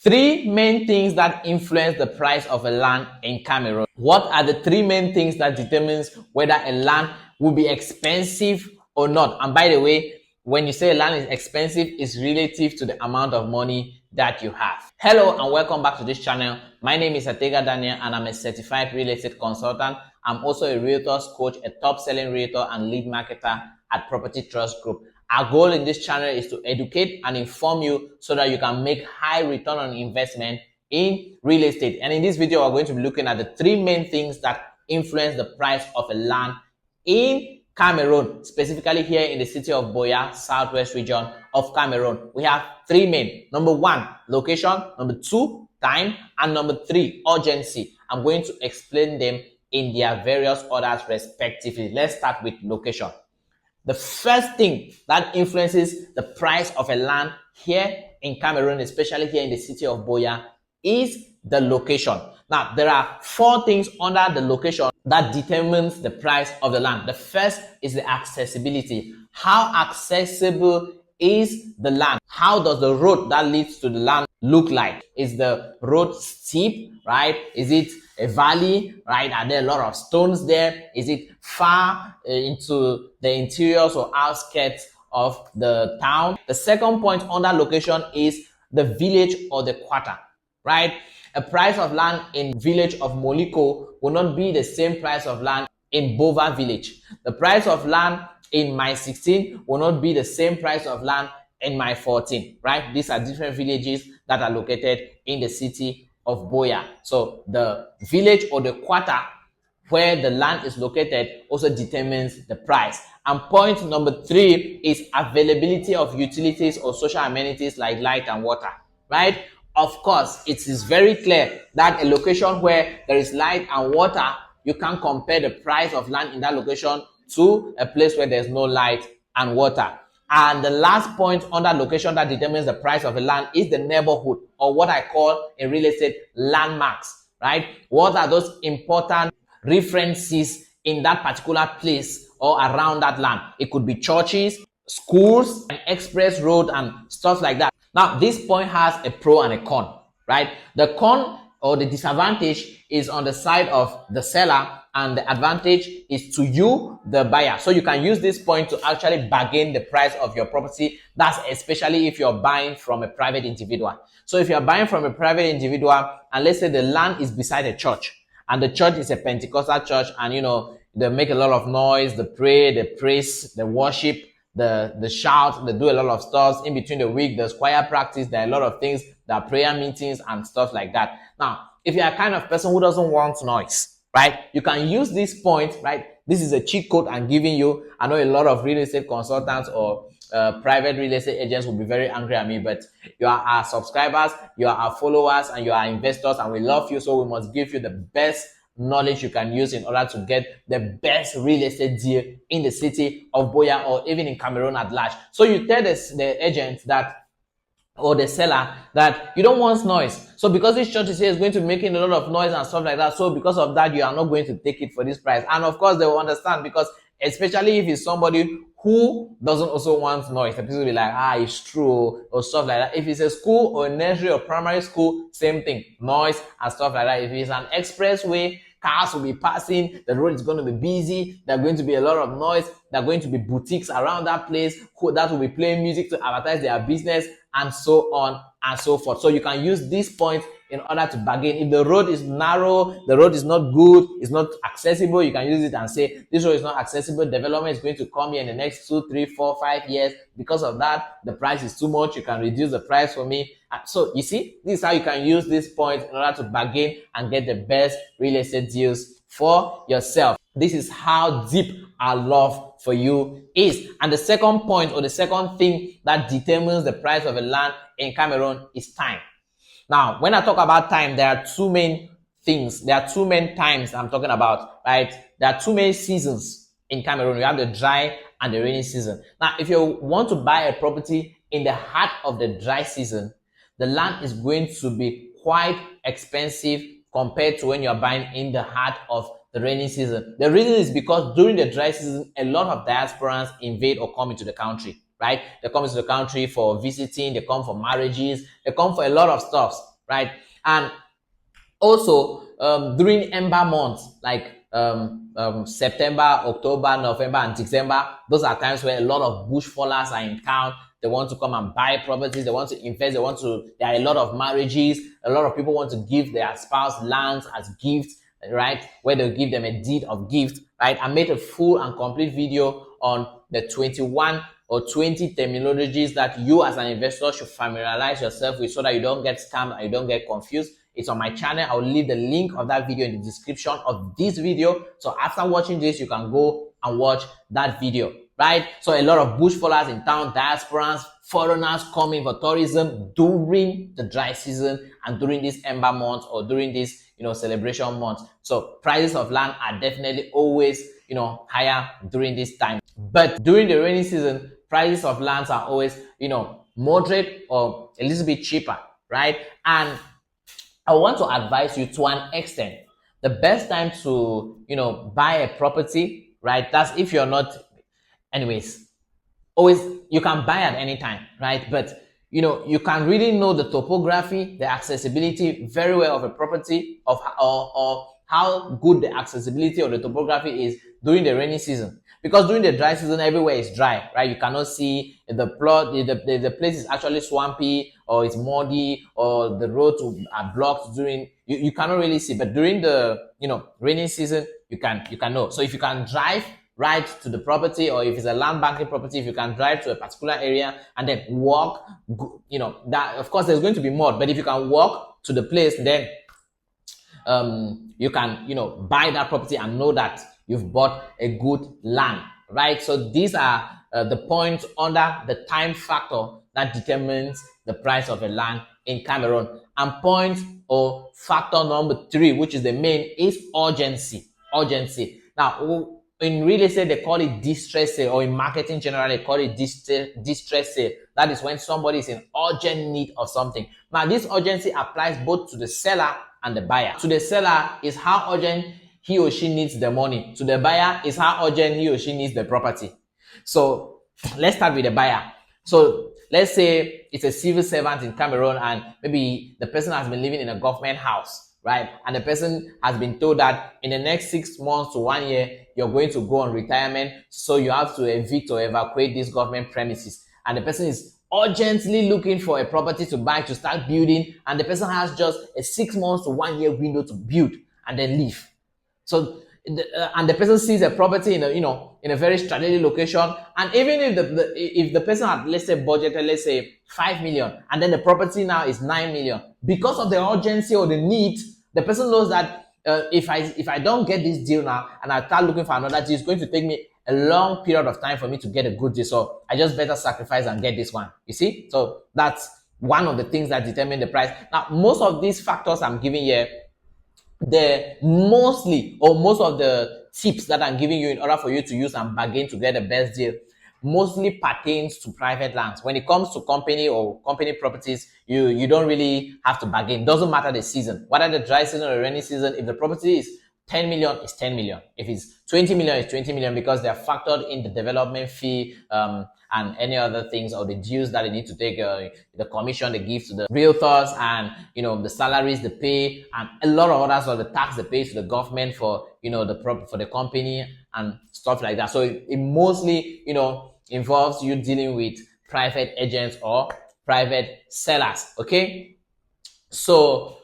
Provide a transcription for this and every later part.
Three main things that influence the price of a land in Cameroon. What are the three main things that determines whether a land will be expensive or not? And by the way, when you say land is expensive, it's relative to the amount of money that you have. Hello and welcome back to this channel. My name is Atega Daniel and I'm a certified real estate consultant. I'm also a realtors coach, a top-selling realtor and lead marketer at Property Trust Group. Our goal in this channel is to educate and inform you so that you can make high return on investment in real estate. And in this video, we're going to be looking at the three main things that influence the price of a land in Cameroon, specifically here in the city of Boya, southwest region of Cameroon. We have three main. Number one, location. Number two, time. And number three, urgency. I'm going to explain them in their various orders respectively. Let's start with location. The first thing that influences the price of a land here in Cameroon, especially here in the city of Boya, is the location. Now, there are four things under the location that determines the price of the land. The first is the accessibility. How accessible is the land? How does the road that leads to the land look like? Is the road steep, right? Is it a valley, right? Are there a lot of stones there? Is it far into the interiors or outskirts of the town? The second point under location is the village or the quarter, right? A price of land in village of Moliko will not be the same price of land in Bova village. The price of land in my 16 will not be the same price of land in my 14, right? These are different villages that are located in the city of Boya. So the village or the quarter where the land is located also determines the price. And point number three is availability of utilities or social amenities like light and water, right? Of course, it is very clear that a location where there is light and water, you can't compare the price of land in that location to a place where there's no light and water. And the last point under location that determines the price of a land is the neighborhood, or what I call in real estate landmarks, right? What are those important references in that particular place or around that land? It could be churches, schools, an express road and stuff like that. Now, this point has a pro and a con, right? The con or the disadvantage is on the side of the seller and the advantage is to you, the buyer. So you can use this point to actually bargain the price of your property. That's especially if you're buying from a private individual. So if you're buying from a private individual and let's say the land is beside a church and the church is a Pentecostal church and they make a lot of noise, they pray, they praise, they worship, the shout, they do a lot of stuff. In between the week, there's choir practice, there are a lot of things, there are prayer meetings and stuff like that. Now, if you're a kind of person who doesn't want noise, right, you can use this point, right? This is a cheat code I'm giving you. I know a lot of real estate consultants or private real estate agents will be very angry at me, but you are our subscribers, you are our followers, and you are investors, and we love you, so we must give you the best knowledge you can use in order to get the best real estate deal in the city of Boya or even in Cameroon at large. So you tell the agent that or the seller that you don't want noise. So because this church is here is going to be making a lot of noise and stuff like that, so because of that, you are not going to take it for this price. And of course, they will understand because especially if it's somebody who doesn't also want noise, the people will be like, it's true or stuff like that. If it's a school or a nursery or primary school, same thing, noise and stuff like that. If it's an expressway, cars will be passing, the road is going to be busy, there's going to be a lot of noise, there are going to be boutiques around that place that will be playing music to advertise their business and so on and so forth. So you can use this point in order to bargain. If the road is narrow, the road is not good, it's not accessible, you can use it and say, this road is not accessible, development is going to come here in the next 2, 3, 4, 5 years. Because of that, the price is too much, you can reduce the price for me. So you see, this is how you can use this point in order to bargain and get the best real estate deals for yourself. This is how deep our love for you is. And the second point or the second thing that determines the price of a land in Cameroon is time. Now, when I talk about time, there are two main things. There are two main times I'm talking about, right? There are two main seasons in Cameroon. You have the dry and the rainy season. Now, if you want to buy a property in the heart of the dry season, the land is going to be quite expensive compared to when you're buying in the heart of the rainy season. The reason is because during the dry season, a lot of diasporans invade or come into the country, right? They come into the country for visiting, they come for marriages, they come for a lot of stuff. right? And also, during ember months like September, October, November, and December, those are times where a lot of bush fallers are in town. They want to come and buy properties. They want to invest. There are a lot of marriages. A lot of people want to give their spouse lands as gifts, right? Where they give them a deed of gift, right? I made a full and complete video on the 21 or 20 terminologies that you as an investor should familiarize yourself with so that you don't get scammed and you don't get confused. It's on my channel. I'll leave the link of that video in the description of this video. So after watching this, you can go and watch that video, right? So a lot of bush fallers in town, diasporans, foreigners coming for tourism during the dry season and during these ember months or during this, celebration months. So prices of land are definitely always, higher during this time. But during the rainy season, prices of lands are always, moderate or a little bit cheaper, right? And I want to advise you to an extent. The best time to, buy a property, right? That's if you're not, anyways, always, you can buy at any time, right? But, you can really know the topography, the accessibility very well of a property or how good the accessibility or the topography is during the rainy season. Because during the dry season, everywhere is dry, right? You cannot see the plot, the place is actually swampy or it's muddy or the roads are blocked during, you cannot really see. But during the, rainy season, you can know. So if you can drive right to the property, or if it's a land banking property, if you can drive to a particular area and then walk, that, of course, there's going to be mud, but if you can walk to the place, then you can, buy that property and know that you've bought a good land, right? So these are the points under the time factor that determines the price of a land in Cameroon. And point or factor number 3, which is the main, is urgency. Urgency. Now, in real estate, they call it distress sale, or in marketing generally, they call it distress sale. That is when somebody is in urgent need of something. Now, this urgency applies both to the seller and the buyer. To the seller is how urgent he or she needs the money. To the buyer is how urgent he or she needs the property. So let's start with the buyer. So let's say it's a civil servant in Cameroon and maybe the person has been living in a government house, right? And the person has been told that in the next 6 months to 1 year, you're going to go on retirement. So you have to evict or evacuate these government premises. And the person is urgently looking for a property to buy to start building. And the person has just a 6 months to 1 year window to build and then leave. So, and the person sees a property in a very strategic location, and even if the person had, let's say, budgeted, let's say 5 million, and then the property now is 9 million, because of the urgency or the need, the person knows that if I don't get this deal now and I start looking for another deal, it's going to take me a long period of time for me to get a good deal. So I just better sacrifice and get this one. You see? So that's one of the things that determine the price. Now, most of these factors I'm giving here, most of the tips that I'm giving you in order for you to use and bargain to get the best deal mostly pertains to private lands. When it comes to company or company properties, you don't really have to bargain. Doesn't matter the season, whether the dry season or rainy season. If the property is 10 million, it's 10 million. If it's 20 million, it's 20 million, because they're factored in the development fee and any other things, or the dues that they need to take, the commission they give to the realtors, and the salaries they pay, and a lot of others, or the tax they pay to the government for for the company and stuff like that. So it mostly involves you dealing with private agents or private sellers. Okay, so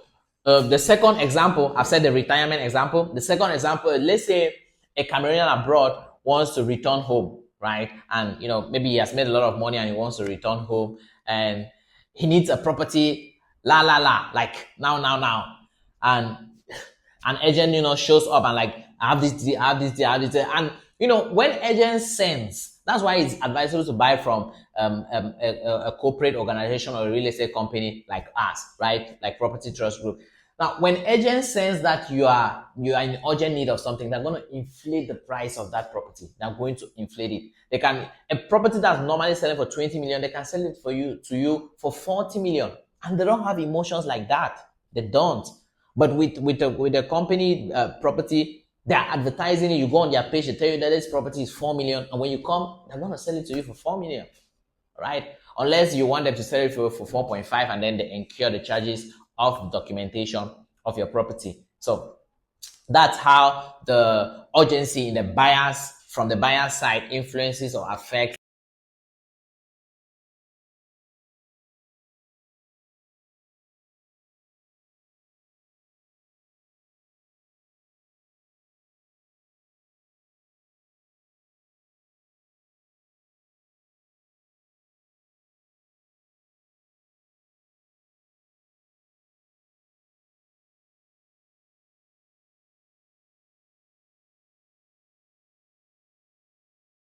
the second example, I've said the retirement example. The second example, let's say a Cameroonian abroad wants to return home, right? And maybe he has made a lot of money and he wants to return home, and he needs a property, like now, and an agent shows up and like, I have this, and when agents sense, that's why it's advisable to buy from a corporate organization or a real estate company like us, right? Like Property Trust Group. Now, when agents sense that you are in urgent need of something, they're going to inflate the price of that property. They're going to inflate it. A property that's normally selling for 20 million, they can sell it to you for 40 million. And they don't have emotions like that. They don't. But with the company property, they're advertising it. You go on their page, they tell you that this property is 4 million. And when you come, they're going to sell it to you for 4 million, right? Unless you want them to sell it for 4.5 and then they incur the charges of documentation of your property. So that's how the urgency in the buyers from the buyer side influences or affects